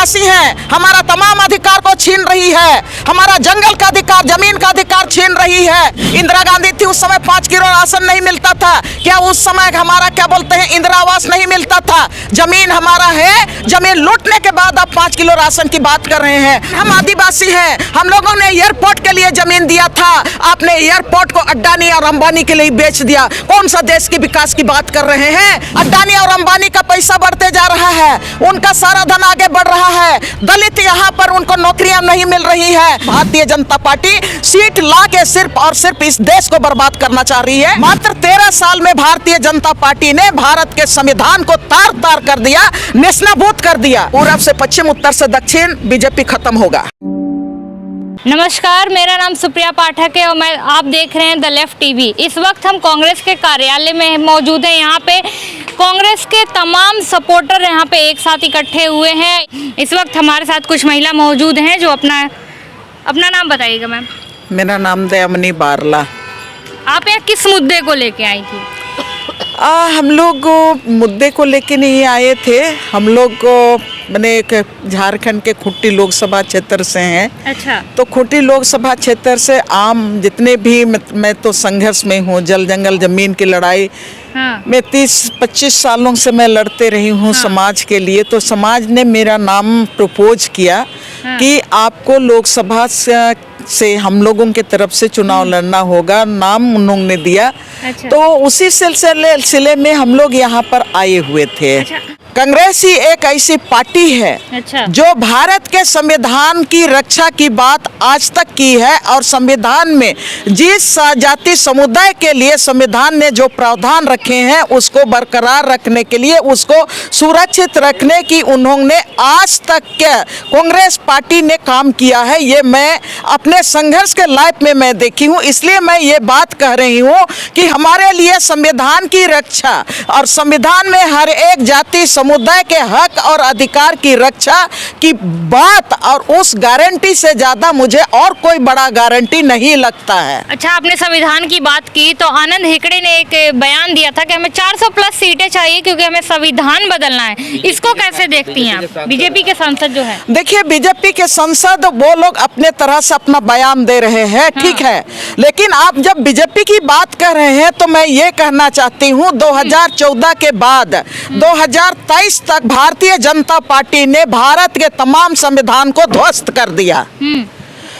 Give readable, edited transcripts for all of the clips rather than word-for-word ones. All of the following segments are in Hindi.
आदिवासी हैं, हमारा तमाम अधिकार को छीन रही है, हमारा जंगल का अधिकार, जमीन का अधिकार छीन रही है। इंदिरा गांधी थी उस समय 5 किलो राशन नहीं मिलता था क्या? उस समय हमारा क्या बोलते हैं इंदिरा आवास नहीं मिलता था? जमीन हमारा है, जमीन लूटने के बाद आप 5 किलो राशन की बात कर रहे हैं। हम आदिवासी हैं, हम लोगों ने एयरपोर्ट के लिए जमीन दिया था, आपने एयरपोर्ट को अड्डानी और अंबानी के लिए बेच दिया। कौन सा देश के विकास की बात कर रहे हैं? अड्डानी और अंबानी का पैसा बढ़ते जा रहा है, उनका सारा धन आगे बढ़ रहा है, दलित यहाँ पर उनको नौकरियां नहीं मिल रही है। भारतीय जनता पार्टी सीट ला के सिर्फ और सिर्फ इस देश को बर्बाद करना चाह रही है। मात्र 13 साल में भारतीय जनता पार्टी ने भारत के संविधान को तार तार कर दिया, नेस्तनाबूद कर दिया। पूरब से पश्चिम, उत्तर से दक्षिण, बीजेपी खत्म होगा। नमस्कार, मेरा नाम सुप्रिया पाठक है और आप देख रहे हैं द लेफ्ट टीवी। इस वक्त हम कांग्रेस के कार्यालय में मौजूद हैं। यहाँ पे कांग्रेस के तमाम सपोर्टर यहाँ पे एक साथ इकट्ठे हुए हैं। इस वक्त हमारे साथ कुछ महिला मौजूद हैं जो अपना नाम बताइएगा मैम। मेरा नाम दयामनी बारला। आप यहाँ किस मुद्दे को लेके आई थी? हम लोग मुद्दे को लेके नहीं आए थे। हम लोग मैंने एक झारखंड के खूंटी लोकसभा क्षेत्र से हैं। अच्छा। तो खूंटी लोकसभा क्षेत्र से आम जितने भी मैं तो संघर्ष में हूँ, जल जंगल जमीन की लड़ाई मैं 30-25 सालों से मैं लड़ते रही हूँ समाज के लिए। तो समाज ने मेरा नाम प्रपोज किया कि आपको लोकसभा से हम लोगों के तरफ से चुनाव लड़ना होगा, नाम उन्होंने दिया। अच्छा। तो उसी सिलसिले में हम लोग यहाँ पर आए हुए थे। अच्छा। कांग्रेस ही एक ऐसी पार्टी है अच्छा। जो भारत के संविधान की रक्षा की बात आज तक की है और संविधान में जिस जाति समुदाय के लिए संविधान ने जो प्रावधान रखे हैं उसको बरकरार रखने के लिए, उसको सुरक्षित रखने की उन्होंने आज तक के कांग्रेस पार्टी ने काम किया है। ये मैं अपने संघर्ष के लाइफ में मैं देखी हूँ, इसलिए मैं ये बात कह रही हूँ कि हमारे लिए संविधान की रक्षा और संविधान में हर एक जाति समुदाय के हक और अधिकार की रक्षा की बात और उस गारंटी से ज्यादा मुझे और कोई बड़ा गारंटी नहीं लगता है। अच्छा, आपने संविधान की बात की तो आनंद हेगड़े ने एक बयान दिया था कि हमें 400 प्लस सीटें चाहिए क्योंकि हमें संविधान बदलना है। इसको कैसे देखती हैं आप? बीजेपी के सांसद जो है, देखिए बीजेपी के सांसद वो लोग अपने तरह से अपना बयान दे रहे हैं, ठीक है, लेकिन आप जब बीजेपी की बात कर रहे हैं तो मैं ये कहना चाहती हूँ 2014 के बाद 2023 तक भारतीय जनता पार्टी ने भारत के तमाम संविधान को ध्वस्त कर दिया।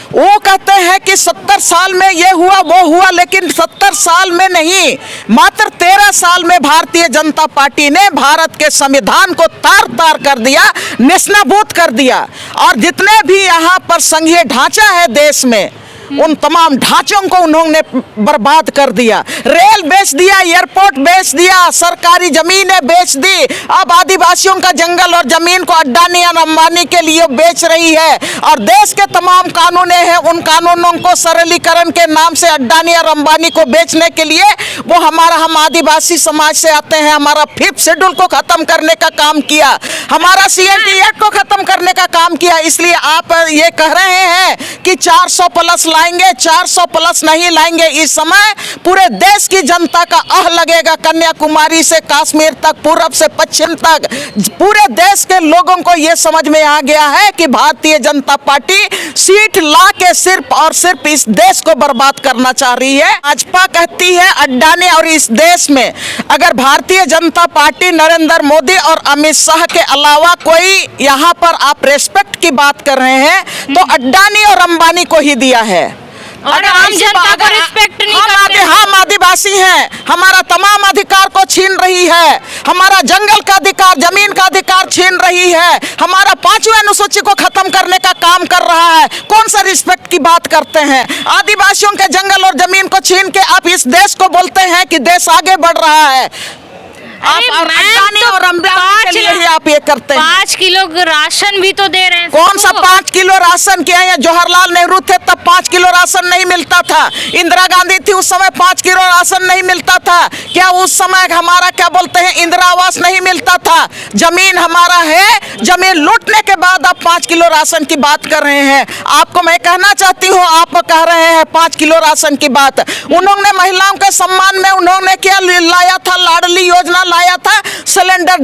वो कहते हैं कि 70 साल में ये हुआ वो हुआ, लेकिन 70 साल में नहीं, मात्र 13 साल में भारतीय जनता पार्टी ने भारत के संविधान को तार तार कर दिया, नेस्तनाबूद कर दिया। और जितने भी यहाँ पर संघीय ढांचा है देश में उन तमाम ढांचों को उन्होंने बर्बाद कर दिया। रेल बेच दिया, एयरपोर्ट बेच दिया, सरकारी जमीनें बेच दी। अब आदिवासियों का जंगल और जमीन को अड्डानी और अंबानी के लिए बेच रही है। और देश के तमाम कानून हैं, उन कानूनों को सरलीकरण के नाम से अड्डानी और अंबानी को बेचने के लिए वो हम आदिवासी समाज से आते हैं, हमारा 5th शेड्यूल को खत्म करने का काम किया, हमारा CNT एक्ट को खत्म करने का काम किया। इसलिए आप ये कह रहे हैं कि 400 प्लस लाएंगे, 400 प्लस नहीं लाएंगे। इस समय पूरे देश की जनता का आह लगेगा, कन्याकुमारी से कश्मीर तक, पूरब से पश्चिम तक, पूरे देश के लोगों को यह समझ में आ गया है कि भारतीय जनता पार्टी सीट ला के सिर्फ और सिर्फ इस देश को बर्बाद करना चाह रही है। भाजपा कहती है अड्डानी, और इस देश में अगर भारतीय जनता पार्टी नरेंद्र मोदी और अमित शाह के अलावा कोई यहाँ पर आप रेस्पेक्ट की बात कर रहे हैं तो अड्डानी और अंबानी को ही दिया है। और आम जनता को रिस्पेक्ट नहीं करते। हम आदिवासी हैं, हमारा तमाम अधिकार को छीन रही है, हमारा जंगल का अधिकार, जमीन का अधिकार छीन रही है, हमारा 5वीं अनुसूची को खत्म करने का काम कर रहा है। कौन सा रिस्पेक्ट की बात करते हैं? आदिवासियों के जंगल और जमीन को छीन के आप इस देश को बोलते हैं कि देश आगे बढ़ रहा है। आप अड्डानी और अंबानी के लिए ही आप ये करते हैं। 5 किलो राशन भी तो दे रहे हैं। कौन सा 5 किलो राशन किया है? जवाहरलाल नेहरू थे तब 5 किलो राशन नहीं मिलता था। इंदिरा गांधी थी उस समय 5 किलो राशन नहीं मिलता था क्या? उस समय हमारा क्या बोलते हैं इंदिरा आवास नहीं मिलता था। जमीन हमारा है, जमीन लूटने के बाद आप 5 किलो राशन की बात कर रहे हैं। आपको मैं कहना चाहती हूँ, आप कह रहे हैं 5 किलो राशन की बात। उन्होंने महिलाओं के सम्मान में उन्होंने क्या लाया था? लाडली योजना लाया था, सिलेंडर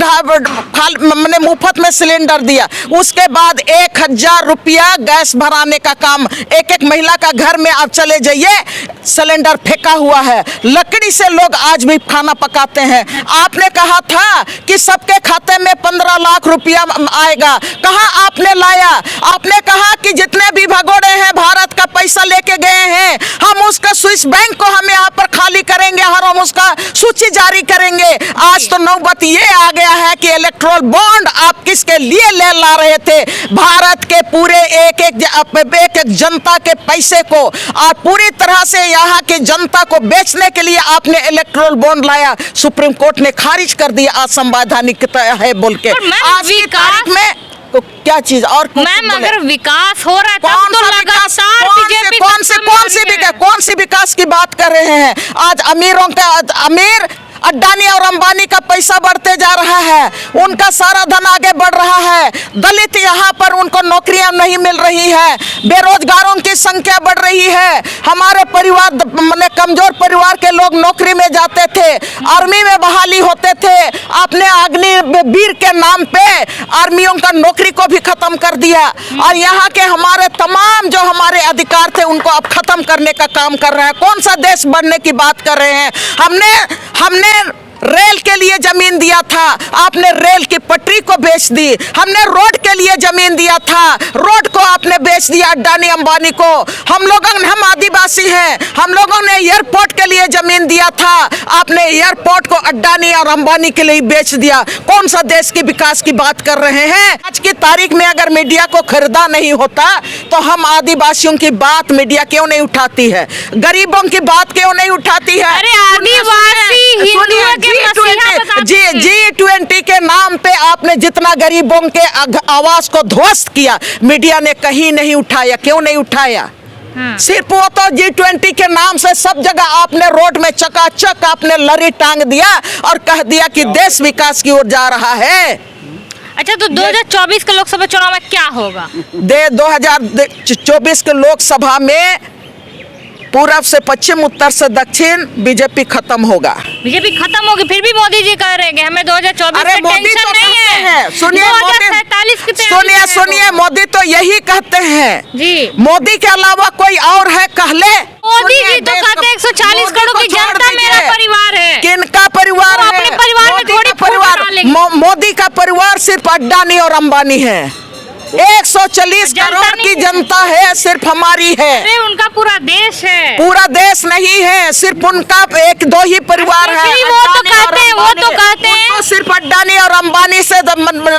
मैंने मुफ्त में सिलेंडर दिया। उसके बाद 1000 रुपया गैस भराने का काम, एक महिला का घर में आप चले जाइए, सिलेंडर फेंका हुआ है। लकड़ी से लोग आज भी खाना पकाते हैं। आपने कहा था कि सबके खाते में 15 लाख रुपया आएगा, कहाँ आपने लाया? आपने कहा कि जितने भी भगोड़े हैं भारत का पैसा लेके गए हैं, हम उसका स्विस बैंक को हम यहाँ पर खाली करेंगे और हम उसका सूची जारी करेंगे। आज तो नौबत ये आ गया है कि इलेक्ट्रोल बॉन्ड आप किसके लिए ले ला रहे थे? भारत के पूरे एक जनता के पैसे को और पूरी तरह से यहाँ की जनता को बेचने के लिए आपने इलेक्ट्रोल बॉन्ड लाया। सुप्रीम कोर्ट ने खारिज कर दिया असंवैधानिक है बोल के। आज की तारीख में तो क्या चीज और मैम, अगर विकास हो रहा है तब तो लगातार बीजेपी कौन सी विकास की बात कर रहे हैं? आज अमीर अड्डानी और अंबानी का पैसा बढ़ते जा रहा है, उनका सारा धन आगे बढ़ रहा है। दलित यहाँ पर उनको नौकरियां नहीं मिल रही है, बेरोजगारों की संख्या बढ़ रही है। हमारे परिवार मैंने कमजोर परिवार के लोग नौकरी में जाते थे, आर्मी में बहाली होते थे। आपने अग्निवीर के नाम पे आर्मियों का नौकरी को भी खत्म कर दिया और यहाँ के हमारे तमाम जो हमारे अधिकार थे उनको अब खत्म करने का काम कर रहे हैं। कौन सा देश बढ़ने की बात कर रहे हैं? हमने रेल के लिए जमीन दिया था, आपने रेल की पटरी को बेच दी। हमने रोड के लिए जमीन दिया था, रोड को आपने बेच दिया अड्डानी अंबानी को। हम आदिवासी हैं, हम लोगों ने एयरपोर्ट के लिए जमीन दिया था, आपने एयरपोर्ट को अड्डानी और अंबानी के लिए बेच दिया। कौन सा देश के विकास की बात कर रहे हैं? आज की तारीख में अगर मीडिया को खरीदा नहीं होता तो हम आदिवासियों की बात मीडिया क्यों नहीं उठाती है? गरीबों की बात क्यों नहीं उठाती है? अरे आदिवासी G20 के नाम पे आपने जितना गरीबों के आवाज को ध्वस्त किया, मीडिया ने कहीं नहीं उठाया। क्यों नहीं उठाया? सिर्फ वो तो G20 के नाम से सब जगह आपने रोड में चकाचक आपने लरी टांग दिया और कह दिया कि देश विकास की ओर जा रहा है। अच्छा, तो 2024 के लोकसभा चुनाव में क्या होगा? 2024 के लोकसभा में पूरब से पश्चिम, उत्तर से दक्षिण बीजेपी खत्म होगा। बीजेपी खत्म होगी, फिर भी मोदी जी कह रहे हैं हमें 2024 में टेंशन तो नहीं है। सुनिए, मोदी तो यही कहते हैं जी। मोदी के अलावा कोई और है कहले? मोदी जी तो कहते हैं 140 करोड़ की जनता मेरा परिवार है। किनका परिवार है? अपने परिवार में थोड़ी परिवार, मोदी का परिवार सिर्फ अड्डानी और अंबानी है। 140 करोड़ की जनता है, सिर्फ हमारी है। अरे उनका पूरा देश है। पूरा देश नहीं है, सिर्फ उनका एक दो ही परिवार है। वो तो कहते हैं सिर्फ अड्डानी और अंबानी से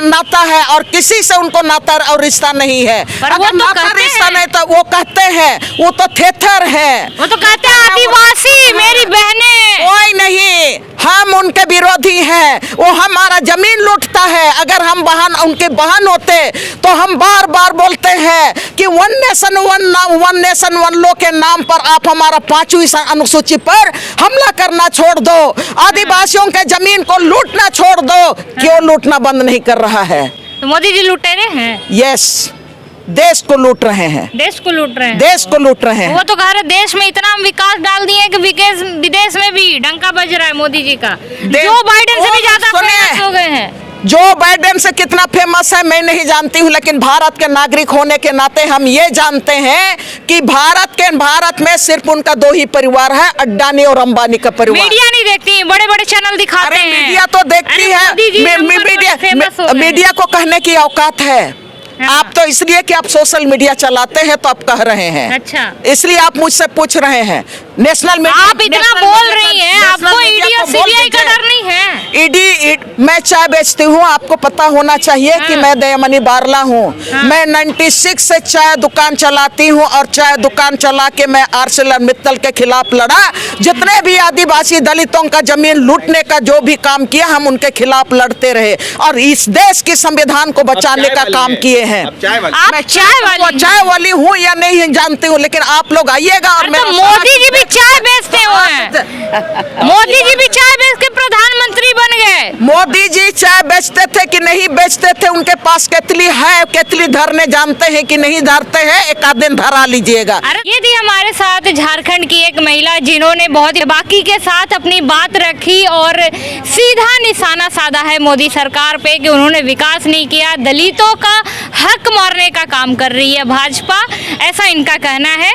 नाता है और किसी से उनको नाता और रिश्ता नहीं है। अगर नाता रिश्ता नहीं तो वो कहते हैं वो तो थेथर है। वो तो कहते हैं आदिवासी मेरी बहनें। कोई नहीं, हम उनके विरोधी हैं। वो हमारा जमीन लूटता है। अगर हम उनके बहन होते तो हम बार बार बोलते हैं कि वन नेशन वन लॉ के नाम पर आप हमारा 5वीं अनुसूची पर हमला करना छोड़ दो, आदिवासियों के जमीन को लूटना छोड़ दो। क्यों लूटना बंद नहीं कर रहा है? तो मोदी जी लुटेरे हैं। यस, देश को लूट रहे हैं। देश को लूट रहे हैं। देश को लूट रहे हैं। वो तो कह रहे देश में इतना विकास डाल दिए कि विदेश में भी डंका बज रहा है मोदी जी का। जो बाइडेन से भी ज्यादा फेमस हो गए हैं। जो बाइडेन से कितना फेमस है मैं नहीं जानती हूँ, लेकिन भारत के नागरिक होने के नाते हम ये जानते हैं कि भारत में सिर्फ उनका 2 ही परिवार है, अड्डानी और अंबानी का परिवार। मीडिया नहीं देखती, बड़े बड़े चैनल दिखाते हैं। मीडिया तो देखती है। मीडिया को कहने की औकात है। आप तो इसलिए कि आप सोशल मीडिया चलाते हैं तो आप कह रहे हैं। अच्छा, इसलिए आप मुझसे पूछ रहे हैं। नेशनल मीडिया आप इतना बोल रही हैं, आपको ईडी और सीबीआई का डर नहीं है? ईडी मैं चाय बेचती हूँ, आपको पता होना चाहिए कि मैं दयामणि बारला हूँ। मैं 96 से चाय दुकान चलाती हूँ और चाय दुकान चला के मैं ArcelorMittal के खिलाफ लड़ा। जितने भी आदिवासी दलितों का जमीन लूटने का जो भी काम किया हम उनके खिलाफ लड़ते रहे और इस देश के संविधान को बचाने का काम किए हैं। आप चाय वाली हूँ या नहीं जानती हूँ, लेकिन आप लोग आइएगा और मोदी जी भी चाय बेचते हुए, मोदी जी भी चाय बेच के प्रधानमंत्री बन गए। मोदी जी चाय बेचते थे कि नहीं बेचते थे, उनके पास केतली है, केतली धरने जानते हैं कि नहीं धरते हैं, एक आध दिन धरा लीजिएगा। ये थी हमारे साथ झारखंड की एक महिला जिन्होंने बहुत ही बाकी के साथ अपनी बात रखी और सीधा निशाना साधा है मोदी सरकार पे कि उन्होंने विकास नहीं किया, दलितों का हक मारने का काम कर रही है भाजपा, ऐसा इनका कहना है।